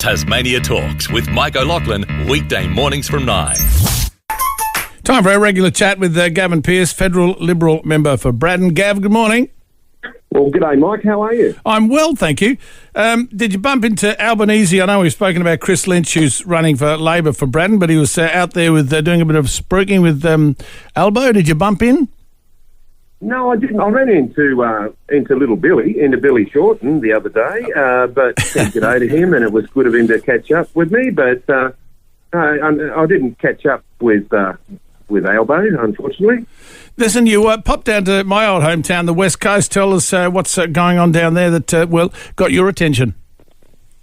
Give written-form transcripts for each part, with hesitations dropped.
Tasmania Talks with Mike O'Loughlin, weekday mornings from 9. Time for our regular chat with Gavin Pearce, Federal Liberal member for Braddon. Gav, good morning. Well, g'day, Mike. How are you? I'm well, thank you. Did you bump into Albanese? I know we've spoken about Chris Lynch, who's running for Labor for Braddon, but he was out there with doing a bit of spruiking with Albo. Did you bump in? No, I didn't. I ran into little Billy, into Billy Shorten the other day, but said g'day to him, and it was good of him to catch up with me. But I didn't catch up with Albo, unfortunately. Listen, you popped down to my old hometown, the West Coast. Tell us what's going on down there that got your attention.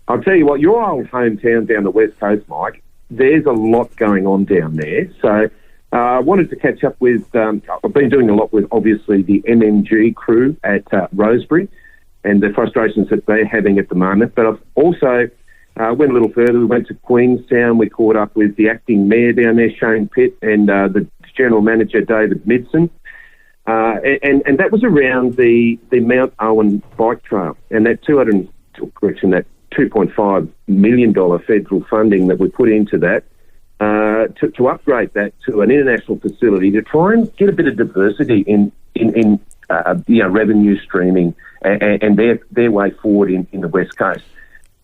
I'll tell you what, your old hometown down the West Coast, Mike, there's a lot going on down there. So I wanted to catch up with, I've been doing a lot with, obviously, the MMG crew at Rosebery and the frustrations that they're having at the moment. But I've also went a little further. We went to Queenstown. We caught up with the acting mayor down there, Shane Pitt, and the general manager, David Midson. And that was around the Mount Owen bike trail and that $2.5 million federal funding that we put into that to upgrade that to an international facility to try and get a bit of diversity in revenue streaming and their way forward in the West Coast.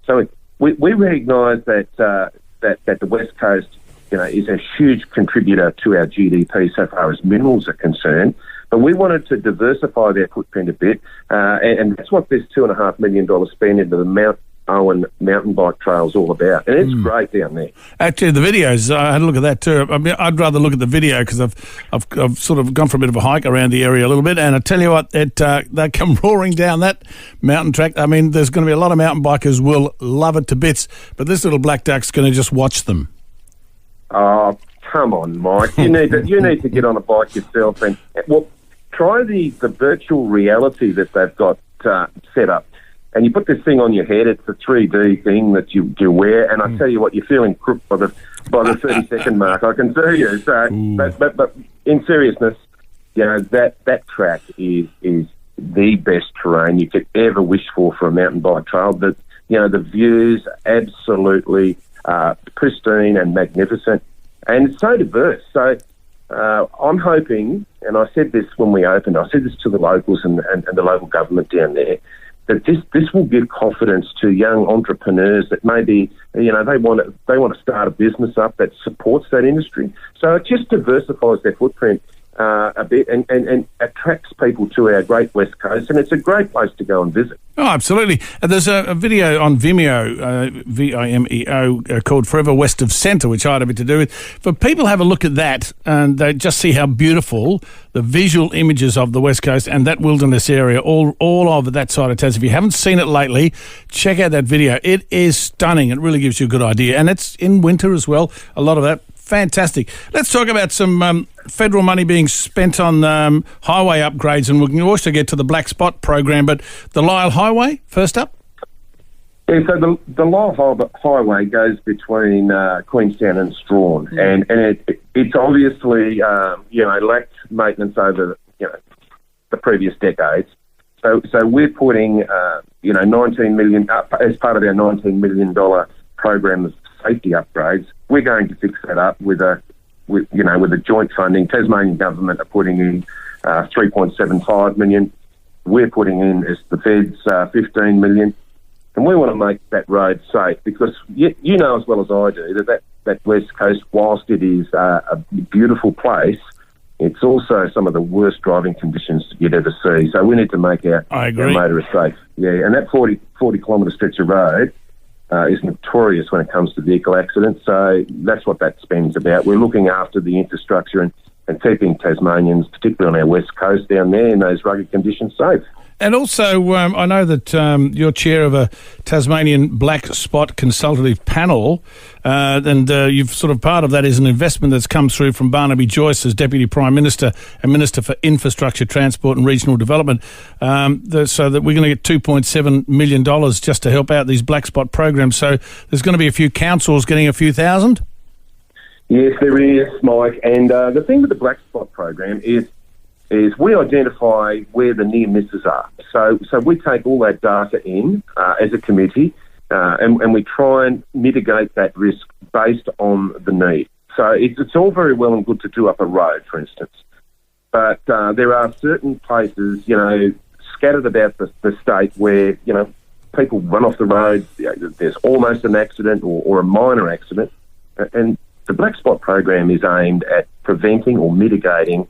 So we recognise that the West Coast, is a huge contributor to our GDP so far as minerals are concerned. But we wanted to diversify their footprint a bit, and that's what this $2.5 million spend into the Mount Owen mountain bike trail is all about. And it's great down there. Actually, the videos, I had a look at that too. I mean, I'd rather look at the video because I've sort of gone for a bit of a hike around the area a little bit, and I tell you what, they come roaring down that mountain track. I mean, there's going to be a lot of mountain bikers will love it to bits, but this little black duck's going to just watch them. Oh, come on, Mike. You need to get on a bike yourself and try the virtual reality that they've got set up. And you put this thing on your head. It's a 3D thing that you wear, and I tell you what, you're feeling crook by the 30-second mark. I can tell you. So, but in seriousness, that track is the best terrain you could ever wish for a mountain bike trail. The views absolutely pristine and magnificent, and it's so diverse. So I'm hoping, and I said this when we opened, I said this to the locals and the local government down there, that this will give confidence to young entrepreneurs that maybe they want to start a business up that supports that industry. So it just diversifies their footprint a bit and attracts people to our great West Coast, and it's a great place to go and visit. Oh, absolutely. There's a video on Vimeo, Vimeo, called Forever West of Centre, which I had a bit to do with. For people have a look at that, and they just see how beautiful the visual images of the West Coast and that wilderness area, all over that side of Tasmania. If you haven't seen it lately, check out that video. It is stunning. It really gives you a good idea. And it's in winter as well, a lot of that. Fantastic. Let's talk about some federal money being spent on highway upgrades, and we can also get to the Black Spot program, but the Lyle Highway, first up? Yeah, so the Lyle Highway goes between Queenstown and Strawn, and it's obviously, lacked maintenance over, the previous decades. So we're putting, $19 million, as part of our $19 million program of safety upgrades. We're going to fix that up with a joint funding. Tasmanian government are putting in $3.75 million. We're putting in, as the feds, $15 million. And we want to make that road safe because you know as well as I do that West Coast, whilst it is a beautiful place, it's also some of the worst driving conditions you'd ever see. So we need to make our motorists safe. Yeah, and that 40 kilometre stretch of road is notorious when it comes to vehicle accidents. So that's what that spend's about. We're looking after the infrastructure and keeping Tasmanians, particularly on our West Coast down there, in those rugged conditions, safe. And also, I know that you're chair of a Tasmanian Black Spot Consultative Panel, and you've sort of part of that is an investment that's come through from Barnaby Joyce as Deputy Prime Minister and Minister for Infrastructure, Transport and Regional Development, so that we're going to get $2.7 million just to help out these Black Spot programs. So there's going to be a few councils getting a few thousand? Yes, there is, Mike. And the thing with the Black Spot program is we identify where the near misses are. So we take all that data in as a committee, and we try and mitigate that risk based on the need. So it's all very well and good to do up a road, for instance, but there are certain places, scattered about the state where, people run off the road, there's almost an accident or a minor accident, and the Black Spot program is aimed at preventing or mitigating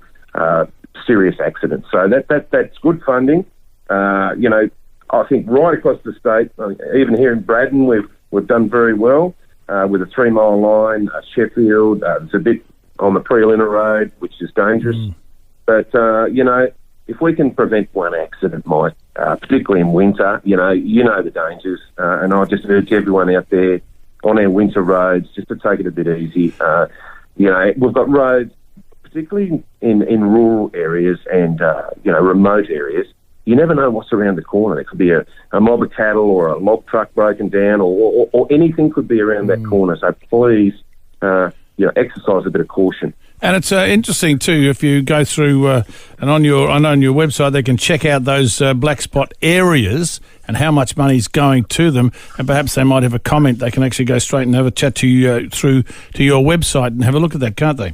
serious accidents. So that's good funding. I think right across the state, even here in Braddon, we've done very well with a 3 mile line. Sheffield, there's a bit on the Preelina Road, which is dangerous. But, if we can prevent one accident, Mike, particularly in winter, you know the dangers. And I just urge everyone out there on our winter roads just to take it a bit easy. We've got roads, particularly in rural areas and, remote areas. You never know what's around the corner. It could be a mob of cattle or a log truck broken down or anything could be around that corner. So please, exercise a bit of caution. And it's interesting too, if you go through and I know on your website they can check out those black spot areas and how much money is going to them, and perhaps they might have a comment. They can actually go straight and have a chat to you through to your website and have a look at that, can't they?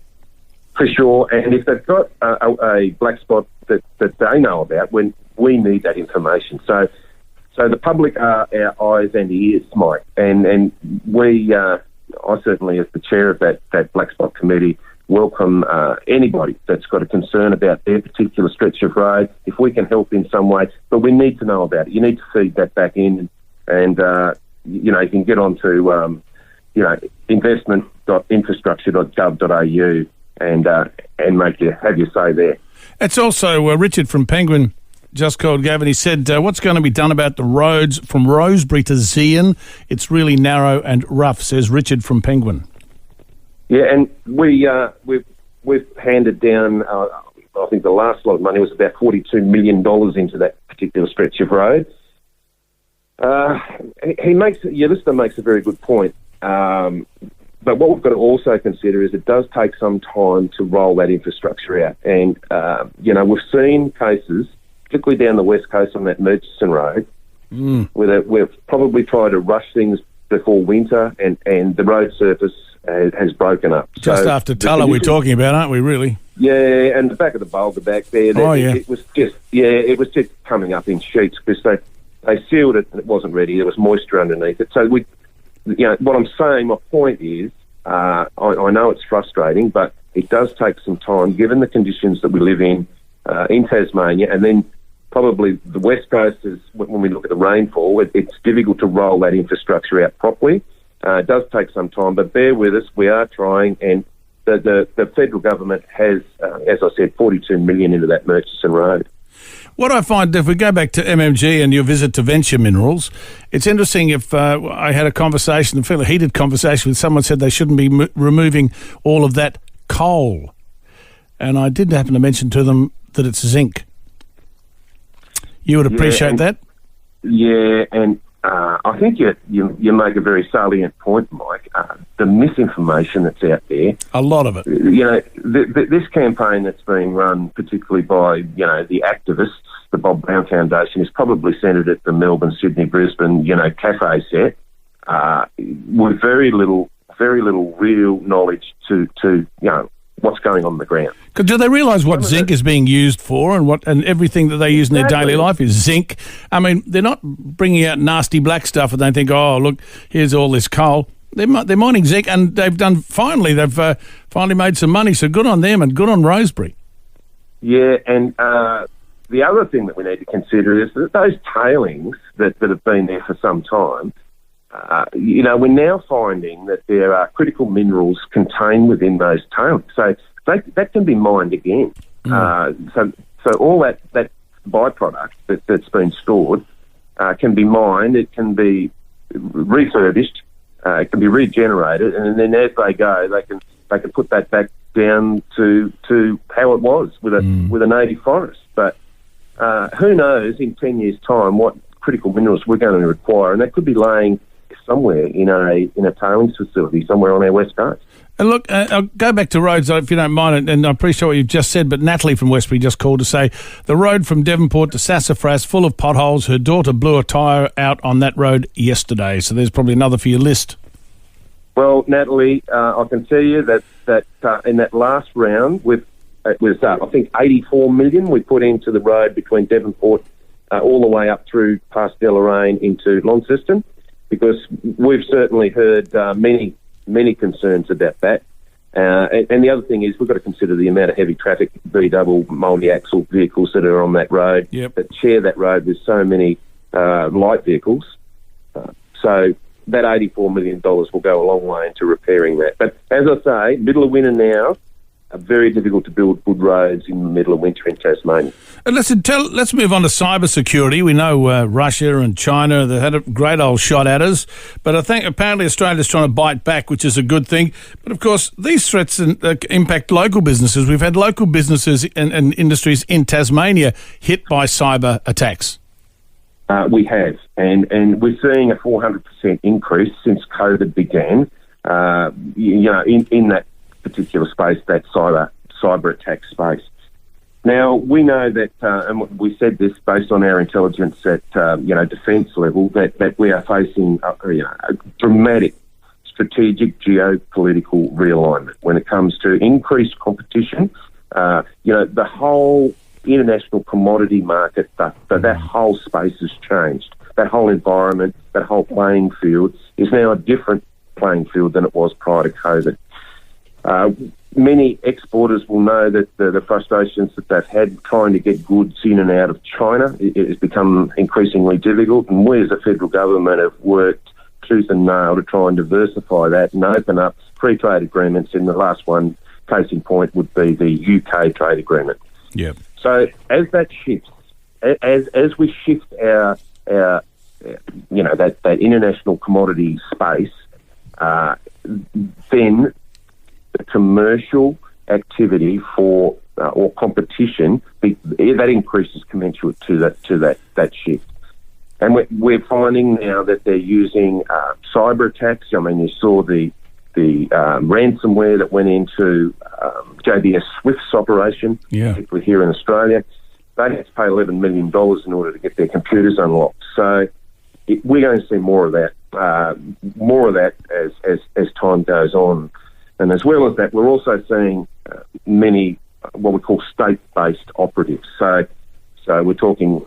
For sure, and if they've got a black spot that they know about, when we need that information. So the public are our eyes and ears, Mike, and we, I certainly as the chair of that black spot committee, welcome anybody that's got a concern about their particular stretch of road, if we can help in some way. But we need to know about it. You need to feed that back in, and you can get on to investment.infrastructure.gov.au and have your say there. It's also Richard from Penguin just called Gavin. He said, what's going to be done about the roads from Rosebery to Zeehan? It's really narrow and rough, says Richard from Penguin. Yeah, and we've handed down, I think the last lot of money was about $42 million into that particular stretch of road. Your listener makes a very good point. But what we've got to also consider is it does take some time to roll that infrastructure out. And, we've seen cases, particularly down the west coast on that Murchison Road, where we've probably tried to rush things before winter and the road surface has broken up. Just so after Tulla we're talking about, aren't we, really? Yeah, and the back of the boulder back there, it was just coming up in sheets because they sealed it and it wasn't ready. There was moisture underneath it. So what I'm saying, my point is, I know it's frustrating, but it does take some time, given the conditions that we live in Tasmania, and then probably the west coast is, when we look at the rainfall, it's difficult to roll that infrastructure out properly. It does take some time, but bear with us. We are trying, and the federal government has, as I said, $42 million into that Murchison Road. What I find, if we go back to MMG and your visit to Venture Minerals, it's interesting. If I had a fairly heated conversation with someone, said they shouldn't be removing all of that coal, and I did happen to mention to them that it's zinc. You would appreciate that? Yeah, and I think you make a very salient point, Mike. The misinformation that's out there. A lot of it. This campaign that's being run, particularly by the activists, the Bob Brown Foundation, is probably centred at the Melbourne, Sydney, Brisbane, cafe set, with very little real knowledge to what's going on the ground. Do they realise what zinc is being used for, and everything that they use in their daily life is zinc? I mean, they're not bringing out nasty black stuff and they think, oh, look, here's all this coal. They're mining zinc, and they've finally made some money, so good on them and good on Rosebery. Yeah, and the other thing that we need to consider is that those tailings that have been there for some time, we're now finding that there are critical minerals contained within those tailings. So that can be mined again. So all that byproduct that's been stored can be mined. It can be refurbished. It can be regenerated, and then as they go, they can put that back down to how it was with a native forest. But who knows in 10 years' time what critical minerals we're going to require, and that could be laying somewhere in a tailings facility somewhere on our west coast. And look, I'll go back to roads, if you don't mind, and I appreciate what you've just said, but Natalie from Westbury just called to say the road from Devonport to Sassafras full of potholes. Her daughter blew a tyre out on that road yesterday, so there's probably another for your list. Well, Natalie, I can tell you that in that last round, it was I think 84 million we put into the road between Devonport all the way up through past Deloraine into Launceston, because we've certainly heard many concerns about that. And the other thing is we've got to consider the amount of heavy traffic, V-double, multi-axle vehicles that are on that road, that share that road with so many light vehicles. So that $84 million will go a long way into repairing that. But as I say, middle of winter now, very difficult to build good roads in the middle of winter in Tasmania. And let's move on to cyber security. We know Russia and China, they had a great old shot at us, but I think apparently Australia's trying to bite back, which is a good thing. But of course, these threats impact local businesses. We've had local businesses and industries in Tasmania hit by cyber attacks. We have, and we're seeing a 400% increase since COVID began. In that particular space, that cyber attack space. Now we know that, and we said this based on our intelligence at defence level, that we are facing a dramatic strategic geopolitical realignment when it comes to increased competition. The whole international commodity market, that whole space has changed. That whole environment, that whole playing field is now a different playing field than it was prior to COVID. Many exporters will know that the frustrations that they've had trying to get goods in and out of China it has become increasingly difficult, and we as a federal government have worked tooth and nail to try and diversify that and open up free trade agreements. And the last one, case in point, would be the UK trade agreement. Yeah. So as that shifts, as we shift our that international commodity space, then the commercial activity for or competition that increases commensurate to that shift. And we're finding now that they're using cyber attacks. I mean, you saw the ransomware that went into JBS Swift's operation, particularly here in Australia. They had to pay $11 million in order to get their computers unlocked. So we're going to see more of that as time goes on. And as well as that, we're also seeing many what we call state-based operatives. So we're talking,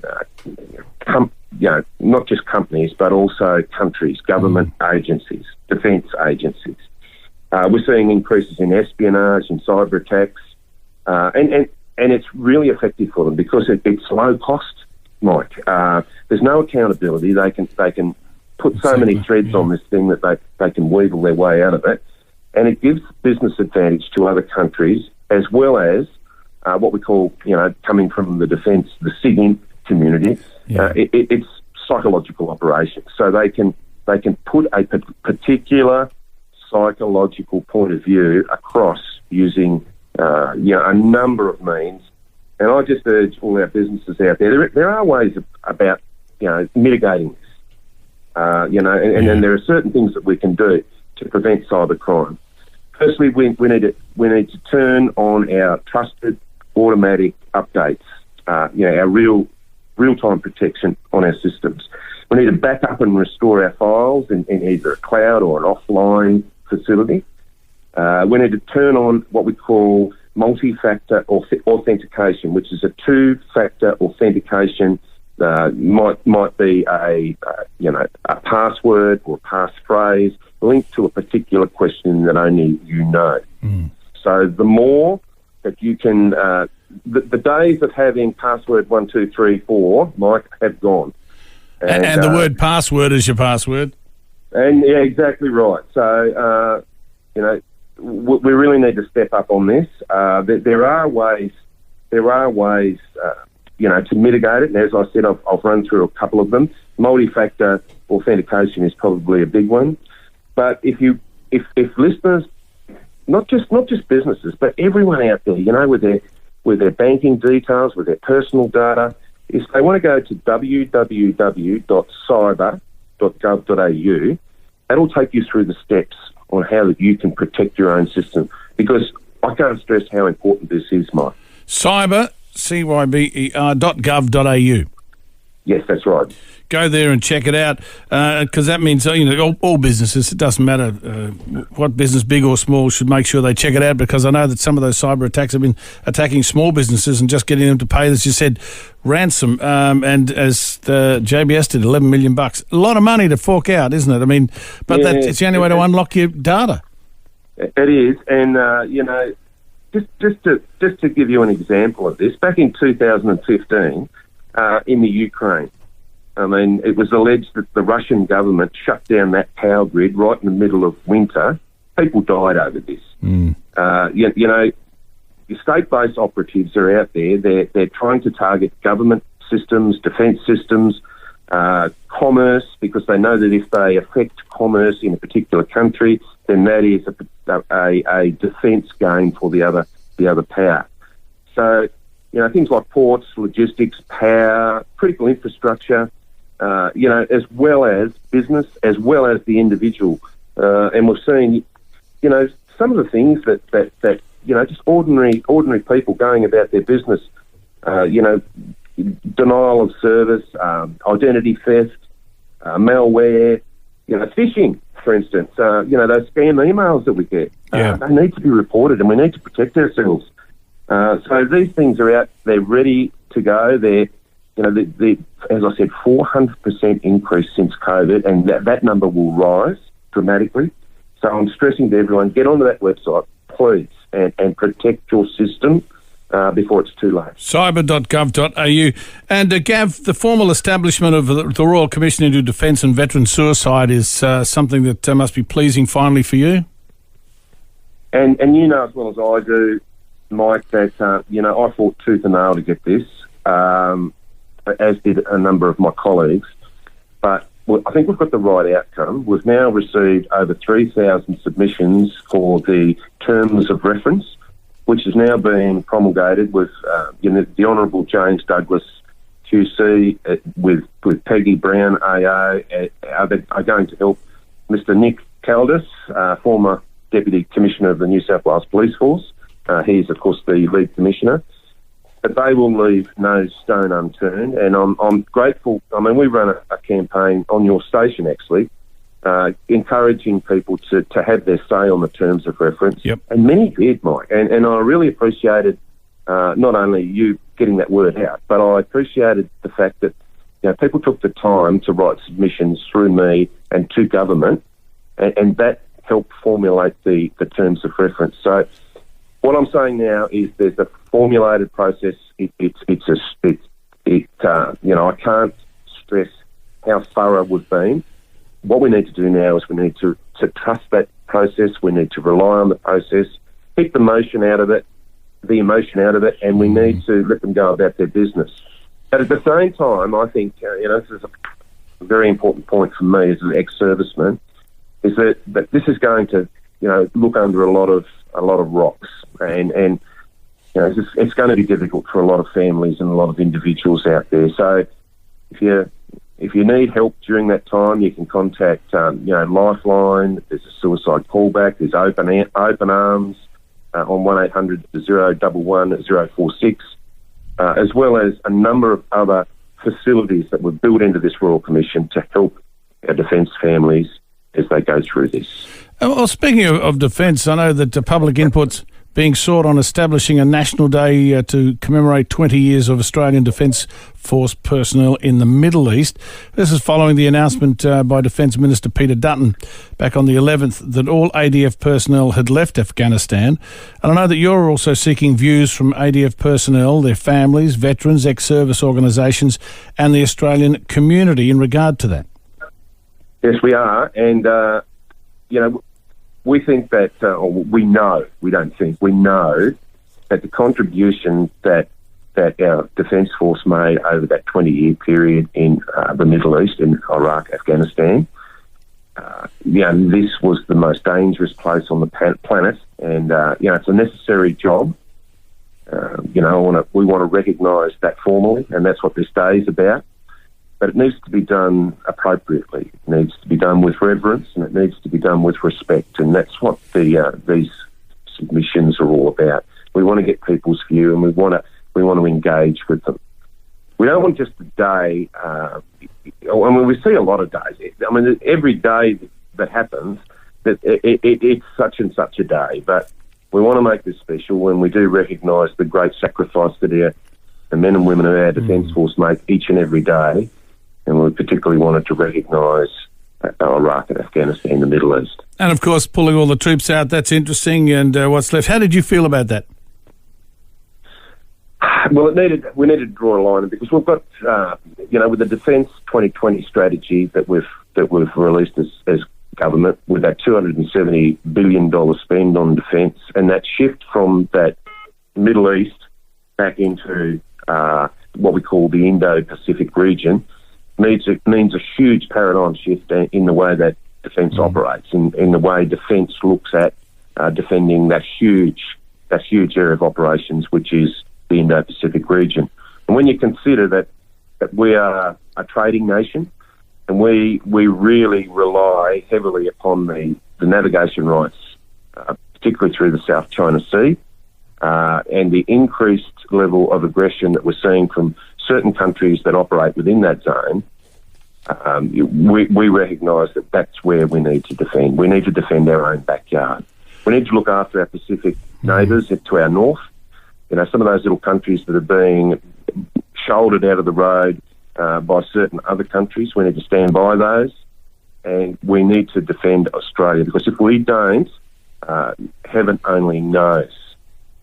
not just companies, but also countries, government agencies, defence agencies. We're seeing increases in espionage and cyber attacks, and it's really effective for them because it's low cost, Mike. There's no accountability. They can put so many threads on this thing that they can weasel their way out of it. And it gives business advantage to other countries, as well as what we call, coming from the defence, the SIGINT community. It's psychological operations. So they can put a particular psychological point of view across using a number of means. And I just urge all our businesses out there. There are ways about mitigating this. And then there are certain things that we can do to prevent cybercrime. Firstly, we need to turn on our trusted automatic updates, our real-time protection on our systems. We need to back up and restore our files in either a cloud or an offline facility. We need to turn on what we call multi-factor authentication, which is a two-factor authentication. Might be a password or a passphrase linked to a particular question that only you know. So the more that you can, the days of having password 1, 2, 3, 4, Mike, have gone. And the word password is your password. And yeah, exactly right. So we really need to step up on this. There are ways. To mitigate it. And as I said, I've run through a couple of them. Multi-factor authentication is probably a big one. But if listeners, not just businesses, but everyone out there, with their banking details, with their personal data, if they want to go to www.cyber.gov.au that'll take you through the steps on how that you can protect your own system, because I can't stress how important this is, Mike. Cyber, cyber.gov.au. Yes, that's right. Go there and check it out, because that means all businesses, it doesn't matter what business, big or small, should make sure they check it out, because I know that some of those cyber attacks have been attacking small businesses and just getting them to pay, as you said, ransom. And as the JBS did, $11 million. A lot of money to fork out, isn't it? I mean, but it's the only way to unlock your data. It is, and just to give you an example of this, back in 2015, in the Ukraine, I mean, it was alleged that the Russian government shut down that power grid right in the middle of winter. People died over this. Your state-based operatives are out there. They're trying to target government systems, defence systems, commerce, because they know that if they affect commerce in a particular country, then that is a defence game for the other power. So, things like ports, logistics, power, critical infrastructure, as well as business, as well as the individual. And we've seen, some of the things that just ordinary people going about their business, denial of service, identity theft, malware, phishing, for instance, those scam emails that we get. They need to be reported, and we need to protect ourselves. So these things are out, they're ready to go. They're, as I said, 400% increase since COVID, and that number will rise dramatically. So I'm stressing to everyone, get onto that website, please, and protect your system before it's too late. Cyber.gov.au. And Gav, the formal establishment of the Royal Commission into Defence and Veteran Suicide is something that must be pleasing finally for you. And as well as I do, Mike, that, I fought tooth and nail to get this, as did a number of my colleagues. But I think we've got the right outcome. We've now received over 3,000 submissions for the terms of reference, which is now being promulgated with the Honourable James Douglas QC, with Peggy Brown AA, are going to help Mr Nick Caldas, former Deputy Commissioner of the New South Wales Police Force. He's, of course, the lead commissioner. But they will leave no stone unturned, and I'm grateful. I mean, we run a campaign on your station, actually, encouraging people to have their say on the terms of reference. Yep. And many did, Mike. And I really appreciated not only you getting that word out, but I appreciated the fact that people took the time to write submissions through me and to government, and that helped formulate the terms of reference. So what I'm saying now is there's a formulated process. I can't stress how thorough we've been. What we need to do now is we need to trust that process. We need to rely on the process, keep the emotion out of it, and we need to let them go about their business. But at the same time, I think this is a very important point for me as an ex-serviceman, is that this is going to look under a lot of rocks, and it's going to be difficult for a lot of families and a lot of individuals out there. So if you need help during that time, you can contact Lifeline. There's a suicide callback. There's open arms on 1-800-011-046, as well as a number of other facilities that were built into this Royal Commission to help our defence families as they go through this. Well, speaking of defence, I know that public input's being sought on establishing a national day to commemorate 20 years of Australian Defence Force personnel in the Middle East. This is following the announcement by Defence Minister Peter Dutton back on the 11th that all ADF personnel had left Afghanistan. And I know that you're also seeking views from ADF personnel, their families, veterans, ex-service organisations and the Australian community in regard to that. Yes, we are. And, we think that, we know that the contribution that our Defence Force made over that 20-year period in the Middle East, in Iraq, Afghanistan, this was the most dangerous place on the planet, and it's a necessary job. We want to recognise that formally, and that's what this day is about. but it needs to be done appropriately. It needs to be done with reverence, and it needs to be done with respect, and that's what these submissions are all about. We want to get people's view, and we want to engage with them. We don't want just a day. We see a lot of days. I mean, every day that happens, it's such and such a day. But we want to make this special when we do recognise the great sacrifice that the men and women of our Defence Force make each and every day. And we particularly wanted to recognise Iraq and Afghanistan, the Middle East. And, of course, pulling all the troops out, that's interesting. And what's left? How did you feel about that? Well, we needed to draw a line because we've got, with the Defence 2020 strategy that we've released as government, with that $270 billion spend on defence, and that shift from that Middle East back into what we call the Indo-Pacific region means a huge paradigm shift in the way that defence operates, in the way defence looks at defending that huge area of operations, which is the Indo-Pacific region. And when you consider that we are a trading nation, and we really rely heavily upon the navigation rights, particularly through the South China Sea, and the increased level of aggression that we're seeing from certain countries that operate within that zone, we recognise that that's where we need to defend. We need to defend our own backyard. We need to look after our Pacific neighbours to our north. Some of those little countries that are being shouldered out of the road by certain other countries, we need to stand by those, and we need to defend Australia, because if we don't, heaven only knows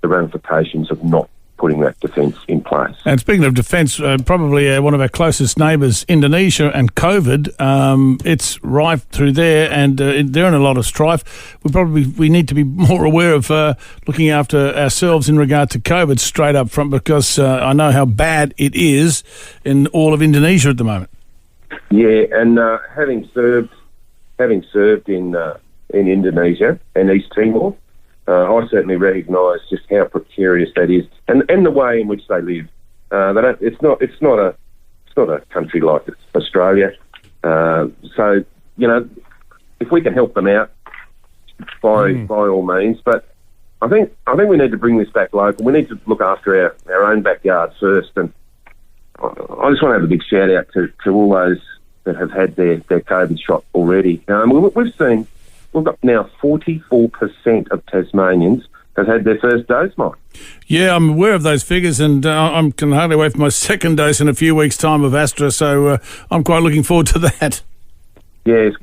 the ramifications of not putting that defence in place. And speaking of defence, probably one of our closest neighbours, Indonesia, and COVID, it's rife through there, and they're in a lot of strife. We need to be more aware of looking after ourselves in regard to COVID straight up front, because I know how bad it is in all of Indonesia at the moment. Yeah, and having served in Indonesia and East Timor, I certainly recognise just how precarious that is, and the way in which they live. It's not a country like Australia. So if we can help them out, by all means. But I think we need to bring this back local. We need to look after our own backyard first. And I just want to have a big shout out to all those that have had their COVID shot already. We've got now 44% of Tasmanians have had their first dose, Mike. Yeah, I'm aware of those figures, and I can hardly wait for my second dose in a few weeks' time of Astra, so I'm quite looking forward to that. Yes.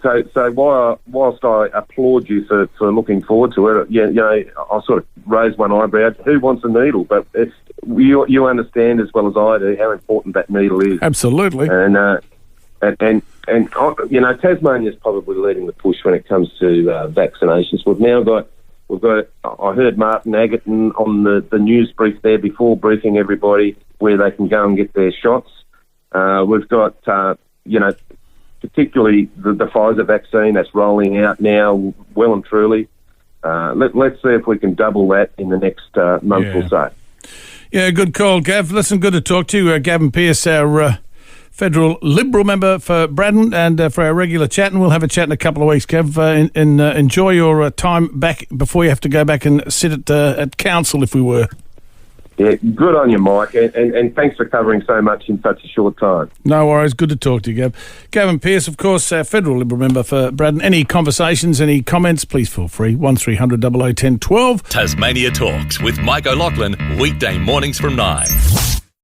So whilst I applaud you for looking forward to it, I'll sort of raise one eyebrow. Who wants a needle? But you understand as well as I do how important that needle is. Absolutely. And Tasmania is probably leading the push when it comes to vaccinations. We've got. I heard Martin Agaton on the news brief there before, briefing everybody where they can go and get their shots. We've got particularly the Pfizer vaccine that's rolling out now, well and truly. Let's see if we can double that in the next month or so. Yeah, good call, Gav. Listen, good to talk to you, Gavin Pearce, our Federal Liberal member for Braddon, and for our regular chat, and we'll have a chat in a couple of weeks, Gav. Enjoy your time back before you have to go back and sit at council, if we were. Yeah, good on you, Mike, and thanks for covering so much in such a short time. No worries, good to talk to you, Gav. Gavin Pearce, of course, our Federal Liberal member for Braddon. Any conversations, any comments, please feel free. 1300 00 10 12. Tasmania Talks with Mike O'Loughlin, weekday mornings from 9.